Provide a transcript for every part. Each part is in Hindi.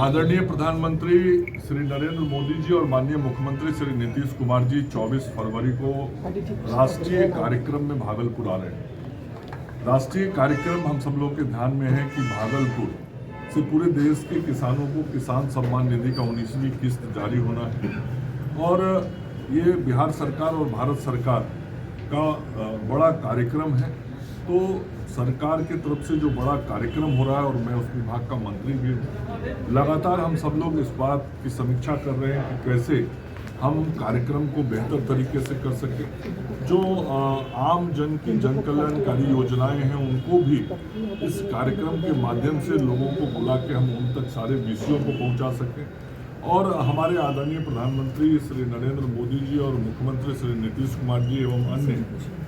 आदरणीय प्रधानमंत्री श्री नरेंद्र मोदी जी और माननीय मुख्यमंत्री श्री नीतीश कुमार जी 24 फरवरी को राष्ट्रीय कार्यक्रम में भागलपुर आ रहे हैं। राष्ट्रीय कार्यक्रम हम सब लोग के ध्यान में है कि भागलपुर से पूरे देश के किसानों को किसान सम्मान निधि का 19वीं किस्त जारी होना है और ये बिहार सरकार और भारत सरकार का बड़ा कार्यक्रम है। तो सरकार की तरफ से जो बड़ा कार्यक्रम हो रहा है और मैं उस विभाग का मंत्री भी हूँ, लगातार हम सब लोग इस बात की समीक्षा कर रहे हैं कि कैसे हम कार्यक्रम को बेहतर तरीके से कर सकें। जो आम जन की जन कल्याणकारी योजनाएं हैं उनको भी इस कार्यक्रम के माध्यम से लोगों को बुला के हम उन तक सारे विषयों को पहुंचा सकें। और हमारे आदरणीय प्रधानमंत्री श्री नरेंद्र मोदी जी और मुख्यमंत्री श्री नीतीश कुमार जी एवं अन्य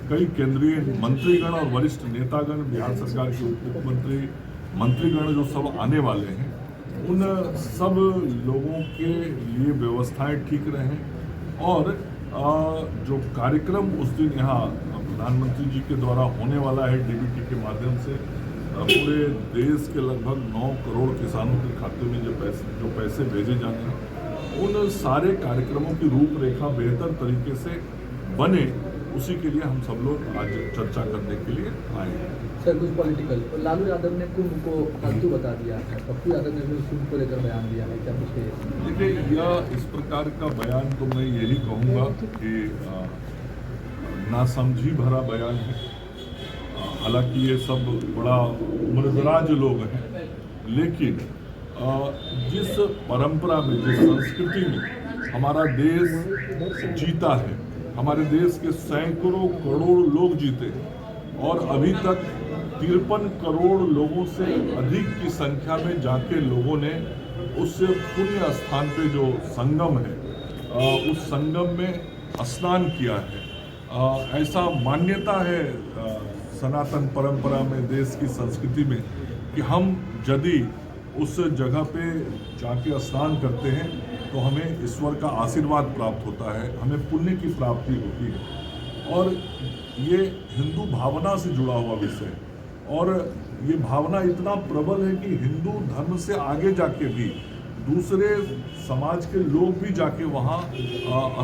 कई केंद्रीय मंत्रीगण और वरिष्ठ नेतागण, बिहार सरकार के उप मुख्यमंत्री, मंत्रीगण जो सब आने वाले हैं, उन सब लोगों के लिए व्यवस्थाएं ठीक रहें और जो कार्यक्रम उस दिन यहाँ प्रधानमंत्री जी के द्वारा होने वाला है डीबीटी के माध्यम से, पूरे देश के लगभग 9 करोड़ किसानों के खाते में जो पैसे भेजे जाने हैं, उन सारे कार्यक्रमों की रूपरेखा बेहतर तरीके से बने, उसी के लिए हम सब लोग आज चर्चा करने के लिए आए हैं। सर, कुछ पॉलिटिकल, लालू यादव ने कुंभ को फालतू बता दिया है, पप्पू यादव ने भी कुंभ को लेकर बयान दिया है, क्या कुछ? देखिए, यह इस प्रकार का बयान तो मैं यही कहूँगा कि नासमझी भरा बयान है। हालांकि ये सब बड़ा उम्रदराज लोग हैं, लेकिन जिस परंपरा में, जिस संस्कृति में हमारा देश जीता है, हमारे देश के सैकड़ों करोड़ लोग जीते और अभी तक 53 करोड़ लोगों से अधिक की संख्या में जाके लोगों ने उस पुण्य स्थान पे जो संगम है, उस संगम में स्नान किया है। ऐसा मान्यता है सनातन परंपरा में, देश की संस्कृति में, कि हम यदि उस जगह पे जाके स्नान करते हैं तो हमें ईश्वर का आशीर्वाद प्राप्त होता है, हमें पुण्य की प्राप्ति होती है। और ये हिंदू भावना से जुड़ा हुआ विषय है और ये भावना इतना प्रबल है कि हिंदू धर्म से आगे जाके भी दूसरे समाज के लोग भी जाके वहाँ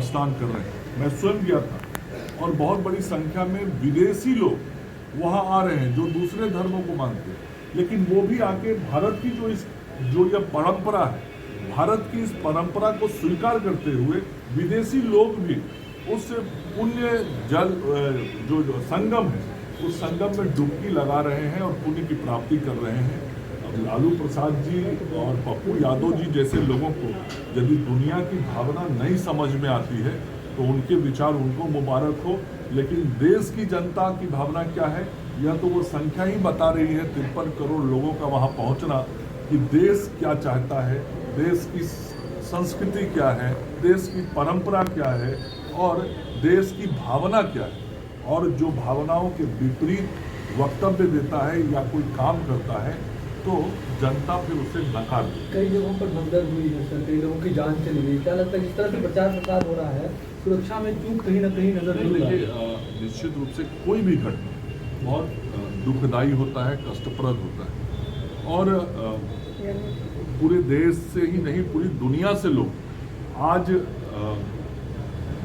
स्नान कर रहे हैं। मैं स्वयं गया था और बहुत बड़ी संख्या में विदेशी लोग वहाँ आ रहे हैं जो दूसरे धर्मों को मानते हैं, लेकिन वो भी आके भारत की जो यह परंपरा है, भारत की इस परंपरा को स्वीकार करते हुए विदेशी लोग भी उस पुण्य जल जो संगम है, उस संगम में डुबकी लगा रहे हैं और पुण्य की प्राप्ति कर रहे हैं। अब लालू प्रसाद जी और पप्पू यादव जी जैसे लोगों को यदि दुनिया की भावना नहीं समझ में आती है तो उनके विचार उनको मुबारक हो, लेकिन देश की जनता की भावना क्या है, यह तो वो संख्या ही बता रही है। 53 करोड़ लोगों का वहाँ पहुँचना कि देश क्या चाहता है, देश की संस्कृति क्या है, देश की परंपरा क्या है और देश की भावना क्या है, और जो भावनाओं के विपरीत वक्तव्य देता है या कोई काम करता है तो जनता फिर उसे नकार देती है। कई जगहों पर भगदड़ हुई है सर, कई लोगों की जान चली गई, क्या लगता है इस तरह से प्रचार प्रसार हो रहा है, सुरक्षा में चूक कहीं ना कहीं नजर नहीं आ रही है? निश्चित रूप से कोई भी घटना बहुत दुखदायी होता है, कष्टप्रद होता है और पूरे देश से ही नहीं पूरी दुनिया से लोग आज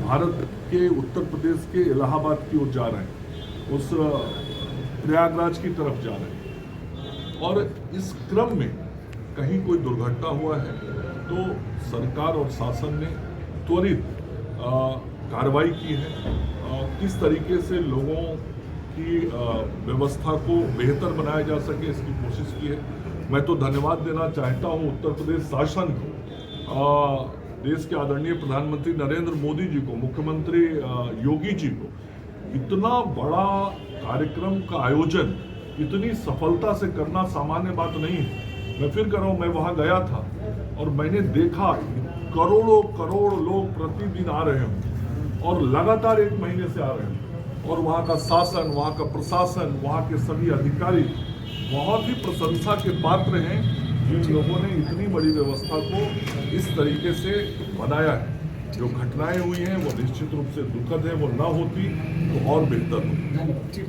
भारत के उत्तर प्रदेश के इलाहाबाद की ओर जा रहे हैं, उस प्रयागराज की तरफ जा रहे हैं और इस क्रम में कहीं कोई दुर्घटना हुआ है तो सरकार और शासन ने त्वरित कार्रवाई की है। किस तरीके से लोगों की व्यवस्था को बेहतर बनाया जा सके इसकी कोशिश की है। मैं तो धन्यवाद देना चाहता हूं उत्तर प्रदेश शासन को, देश के आदरणीय प्रधानमंत्री नरेंद्र मोदी जी को, मुख्यमंत्री योगी जी को। इतना बड़ा कार्यक्रम का आयोजन इतनी सफलता से करना सामान्य बात नहीं है। मैं फिर कह रहा हूँ, मैं वहाँ गया था और मैंने देखा करोड़ों करोड़ लोग प्रतिदिन आ रहे हैं और लगातार 1 महीने से आ रहे हैं और वहाँ का शासन, वहाँ का प्रशासन, वहाँ के सभी अधिकारी बहुत ही प्रशंसा के पात्र हैं जिन लोगों ने इतनी बड़ी व्यवस्था को इस तरीके से बनाया है। जो घटनाएं हुई हैं वो निश्चित रूप से दुखद है, वो ना होती तो और बेहतर होती।